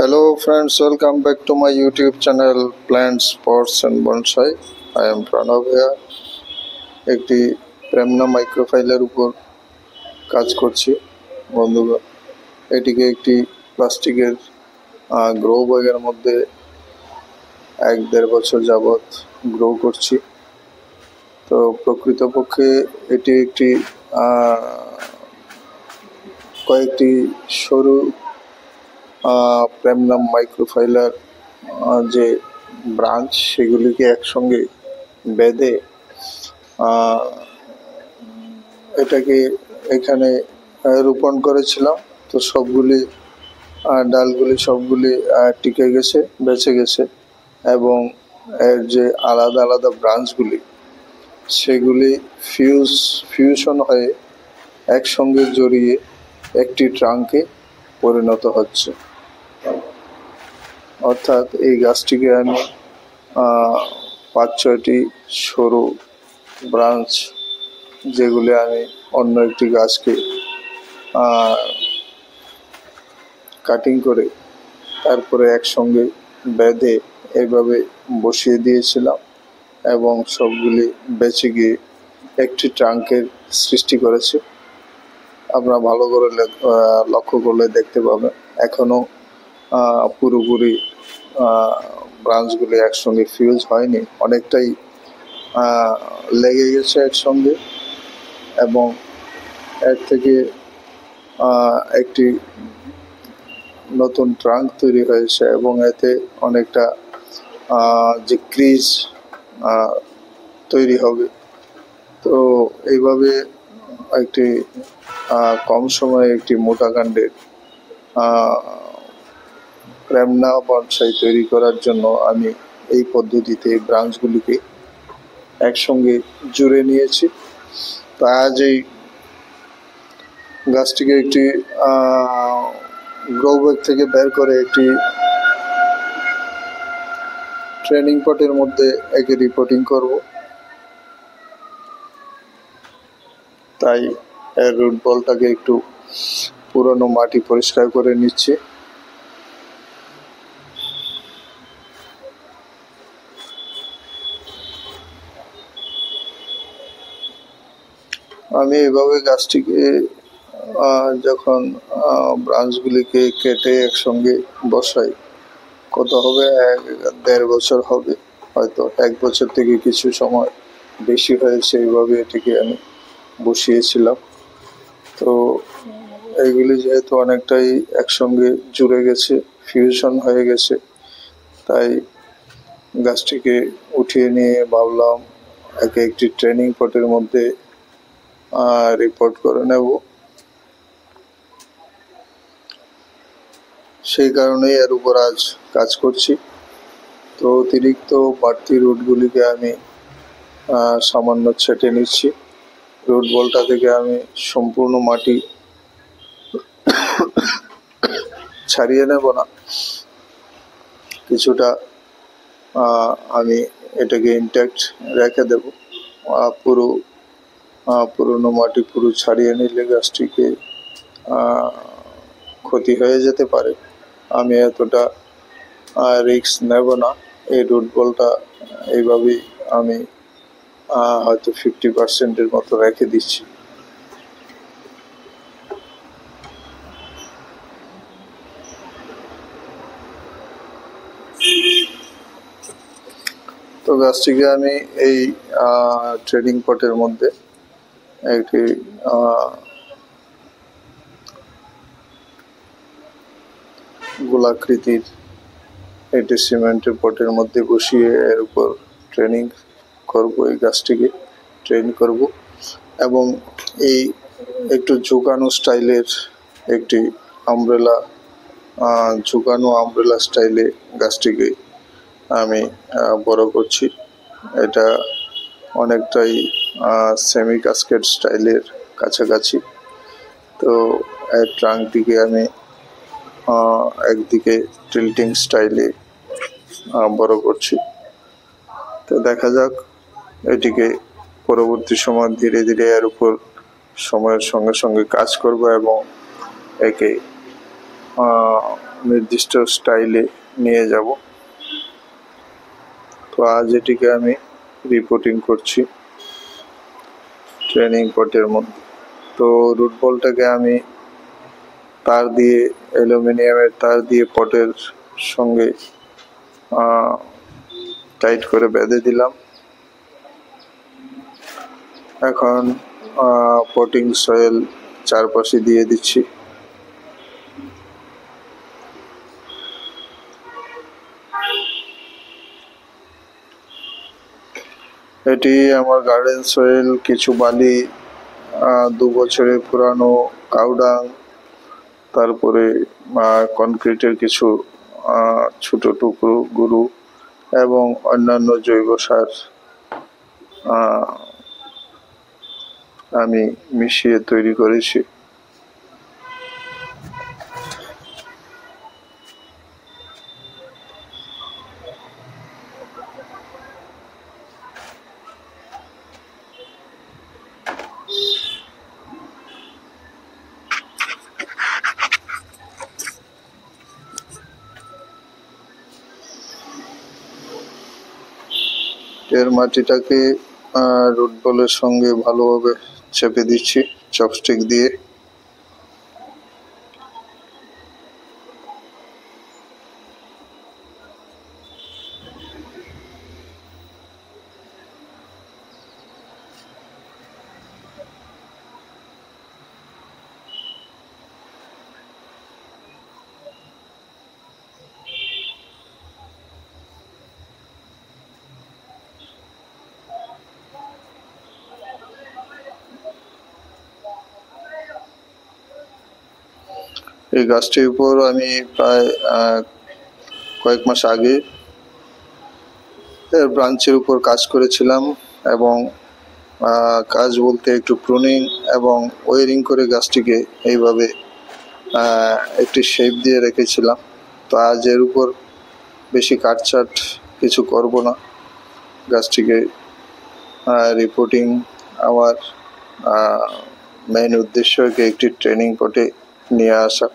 Hello friends, welcome back to my YouTube channel Plants, Pots and Bonsai. I am Pranav here. একটি প্রেমনা মাইক্রোফাইলের উপর কাজ করছি বন্ধুগণ। এটিকে একটি প্লাস্টিকের গ্রো ব্যাগের মধ্যে 1-1.5 বছর যাবৎ গ্রো করছি। তো প্রকৃতপক্ষে এটি একটি কয়েকটি সরু প্রেমনাম মাইক্রোফাইলার যে ব্রাঞ্চ সেগুলিকে একসঙ্গে বেঁধে এটাকে এখানে রোপণ করেছিলাম। তো সবগুলি ডালগুলি সবগুলি টিকে গেছে, বেঁচে গেছে এবং এর যে আলাদা আলাদা ব্রাঞ্চগুলি সেগুলি ফিউশন হয়ে একসঙ্গে জড়িয়ে একটি ট্রাঙ্কে পরিণত হচ্ছে। অর্থাৎ এই গাছটিকে আমি 5-6টি সরু ব্রাঞ্চ যেগুলি আমি অন্য একটি গাছকে কাটিং করে তারপরে একসঙ্গে বেঁধে এইভাবে বসিয়ে দিয়েছিলাম এবং সবগুলি বেঁচে গিয়ে একটি ট্রাঙ্কের সৃষ্টি করেছে। আপনারা ভালো করে লক্ষ্য করলে দেখতে পাবেন এখনো পুরোপুরি ব্রাঞ্চগুলি একসঙ্গে ফিউজ হয়নি, অনেকটাই লেগে গেছে একসঙ্গে এবং এর থেকে একটি নতুন ট্রাঙ্ক তৈরি হয়েছে এবং এতে অনেকটা যে ক্রিজ তৈরি হবে। তো এইভাবে একটি কম সময়ে একটি মোটা কাণ্ডের প্রেমনা বনসাই তৈরি করার জন্য আমি এই পদ্ধতিতে ব্রাঞ্চগুলিকে একসঙ্গে জুড়ে নিয়েছি। তো আজ এই গাছটিকে একটি গ্রো ব্যাগ থেকে বের করে একটি ট্রেনিং পটের মধ্যে একে রিপোর্টিং করব। তাই এর রুট বলটাকে একটু পুরনো মাটি পরিষ্কার করে নিচ্ছি। আমি এভাবে গাছটিকে যখন ব্রাঞ্চগুলিকে কেটে একসঙ্গে বসাই, কত হবে 1.5 বছর হবে, হয়তো 1 বছর থেকে কিছু সময় বেশি হয়েছে। এইভাবে এটিকে আমি বসিয়েছিলাম। তো এইগুলি যেহেতু অনেকটাই একসঙ্গে জুড়ে গেছে, ফিউশন হয়ে গেছে, তাই গাছটিকে উঠিয়ে নিয়ে ভাবলাম একে একটি ট্রেনিং পটের মধ্যে রিপোর্ট করে নেব। সেই কারণেই এর উপর আজ কাজ করছি। তো অতিরিক্ত বাড়তি রুটগুলিকে আমি সামান্য ছেটে নিচ্ছি। রুট বলটা থেকে আমি সম্পূর্ণ মাটি ছাড়িয়ে নেব না, কিছুটা আমি এটাকে ইনট্যাক্ট রেখে দেব। পুরনো মাটি পুরো ছাড়িয়ে নিলে গাছটিকে ক্ষতি হয়ে যেতে পারে। আমি এতটা রিস্ক নেব না। এই রুট বলটা এইভাবেই আমি হয়তো 50%-এর মতো রেখে দিচ্ছি। তো গাছটিকে আমি এই ট্রেনিং পটের মধ্যে একটি গোলাকৃতির একটি সিমেন্টের পটের মধ্যে বসিয়ে এর উপর ট্রেনিং করব, এই গাছটিকে ট্রেন করব এবং এই একটু ঝুঁকানো স্টাইলের একটি ঝুঁকানো আমব্রেলা স্টাইলে গাছটিকে আমি বড় করছি। এটা অনেকটাই সেমি কাস্কেড স্টাইলের কাছাকাছি। তো এর ট্রাঙ্কটিকে আমি একদিকে টিল্টিং স্টাইলে বড় করছি। তো দেখা যাক, এটিকে পরবর্তী সময় ধীরে ধীরে এর উপর সময়ের সঙ্গে সঙ্গে কাজ করব এবং একে নির্দিষ্ট স্টাইলে নিয়ে যাব। তো আজ এটিকে আমি রিপোর্টিং করছি ট্রেনিং পটের মধ্যে। তো রুট বলটাকে আমি তার দিয়ে, অ্যালুমিনিয়ামের তার দিয়ে পটের সঙ্গে টাইট করে বেঁধে দিলাম। এখন পটিং সয়েল চারপাশে দিয়ে দিচ্ছি। এটি আমার গার্ডেন সয়েল, কিছু বালি, 2 বছরের পুরানো কাউডাং, তারপরে কনক্রিটের কিছু ছোট টুকরো গুঁড়ো এবং অন্যান্য জৈব সার আমি মিশিয়ে তৈরি করেছি। এর মাটিটাকে রুট বলের সঙ্গে ভালোভাবে চেপে দিচ্ছি চপস্টিক দিয়ে। এই গাছটির উপর আমি প্রায় কয়েক মাস আগে এর ব্রাঞ্চের উপর কাজ করেছিলাম, এবং কাজ বলতে একটু প্রুনিং এবং ওয়ারিং করে গাছটিকে এইভাবে একটি শেপ দিয়ে রেখেছিলাম। তো আজ এর উপর বেশি কাটছাট কিছু করব না, গাছটিকে রিপোর্টিং আমার মেইন উদ্দেশ্য একটি ট্রেনিং পটে নিয়ে আসা।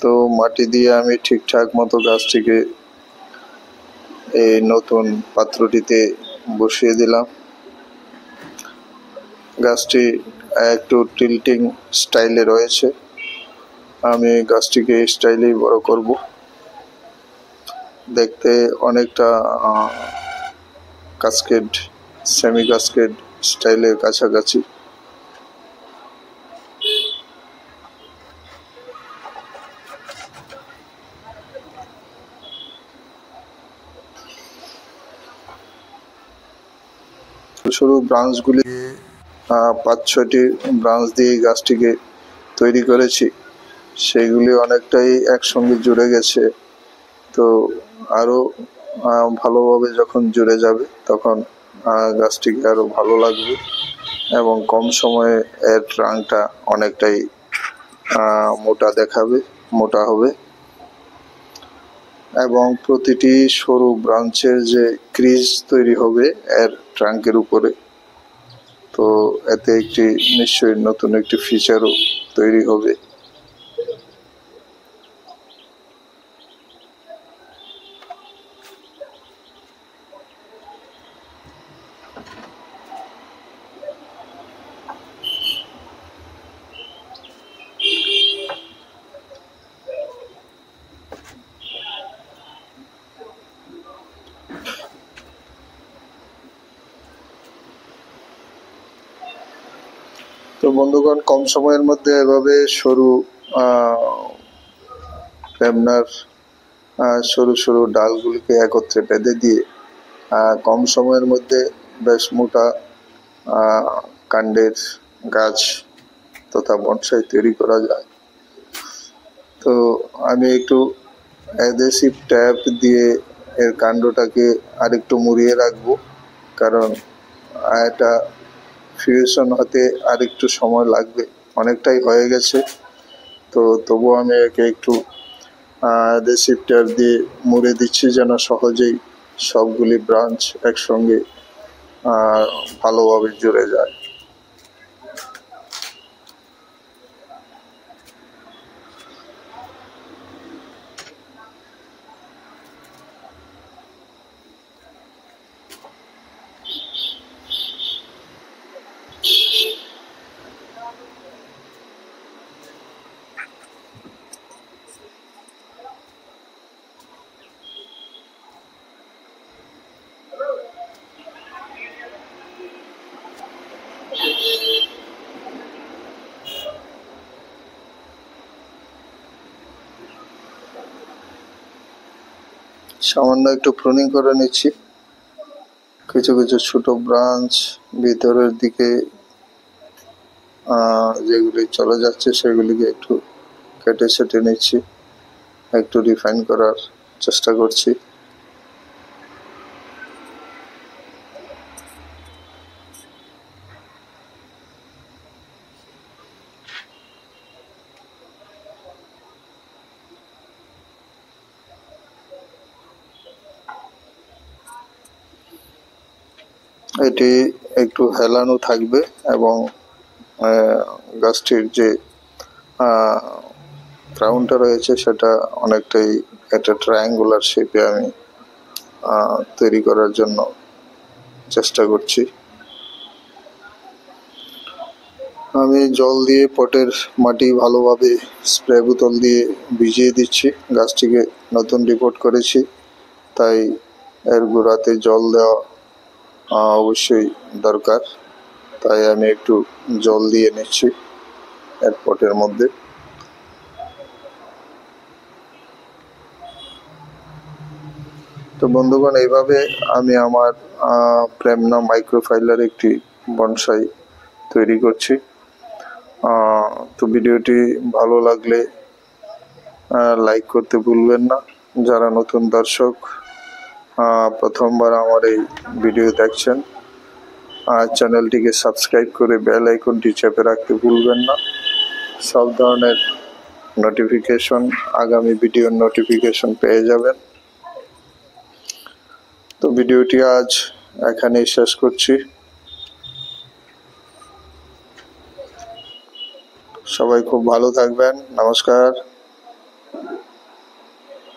তো মাটি দিয়ে আমি ঠিকঠাক মতো গাছটিকে এই নতুন পাত্রটিতে বসিয়ে দিলাম। গাছটি একটু টিল্টিং স্টাইলে রয়েছে, আমি গাছটিকে এই স্টাইলেই বড় করব। দেখতে অনেকটা কাস্কেড, সেমি কাস্কেড স্টাইলের কাছাকাছি। সরু ব্রাঞ্চগুলি 5-6টি ব্রাঞ্চ দিয়ে গাছটিকে তৈরি করেছি, সেগুলি অনেকটাই একসঙ্গে জুড়ে গেছে। তো আরো ভালোভাবে যখন জুড়ে যাবে তখন গাছটিকে আরো ভালো লাগবে, এবং কম সময়ে এর ট্রাঙ্কটা অনেকটাই মোটা দেখাবে, মোটা হবে। এবং প্রতিটি সরু ব্রাঞ্চের যে ক্রিজ তৈরি হবে এর ট্রাঙ্কের উপরে, তো এতে একটি নিশ্চয়ই নতুন একটি ফিচারও তৈরি হবে। তো বন্ধুগণ, কম সময়ের মধ্যে এভাবে সরু প্যামনার সরু সরু ডালগুলিকে একত্রে বেঁধে দিয়ে কম সময়ের মধ্যে বেশ মোটা কাণ্ডের গাছ তথা বনসাই তৈরি করা যায়। তো আমি একটু অ্যাডহেসিভ ট্যাপ দিয়ে এর কাণ্ডটাকে আরেকটু মুড়িয়ে রাখবো, কারণ এটা ফিউশন হতে আরেকটু সময় লাগবে, অনেকটাই হয়ে গেছে। তো তবুও আমি একে একটু অ্যাডহেসিভ ট্যাপ দিয়ে মুড়ে দিচ্ছি যেন সহজেই সবগুলি ব্রাঞ্চ একসঙ্গে ভালোভাবে জুড়ে যায়। সামান্য একটু প্রুনিং করে নিচ্ছি। কিছু কিছু ছোট ব্রাঞ্চ ভিতরের দিকে যেগুলি চলে যাচ্ছে সেগুলিকে একটু কেটে সেটে নিচ্ছি, একটু রিফাইন করার চেষ্টা করছি। এটি একটু হেলানো থাকবে এবং গাছটির যে ক্রাউনটা রয়েছে সেটা অনেকটাই একটা ট্রায়াঙ্গুলার শেপে আমি তৈরি করার জন্য চেষ্টা করছি। আমি জল দিয়ে পটের মাটি ভালোভাবে স্প্রে বোতল দিয়ে ভিজিয়ে দিচ্ছি। গাছটিকে নতুন রিপোর্ট করেছি, তাই এর গোড়াতে জল দেওয়া অবশ্যই দরকার। তাই আমি একটু জল দিয়ে নিচ্ছি এর পটের মধ্যে। তো বন্ধুগণ, এইভাবে আমি আমার প্রেমনা মাইক্রোফাইলার একটি বনসাই তৈরি করছি। তো ভিডিওটি ভালো লাগলে লাইক করতে ভুলবেন না। যারা নতুন দর্শক প্রথমবার আমার এই ভিডিও দেখছেন, চ্যানেলটিকে সাবস্ক্রাইব করে বেল আইকনটি চেপে রাখতে ভুলবেন না। সব ধরনের নোটিফিকেশন, আগামী ভিডিওর নোটিফিকেশন পেয়ে যাবেন। তো ভিডিওটি আজ এখানেই শেষ করছি। সবাই খুব ভালো থাকবেন। নমস্কার।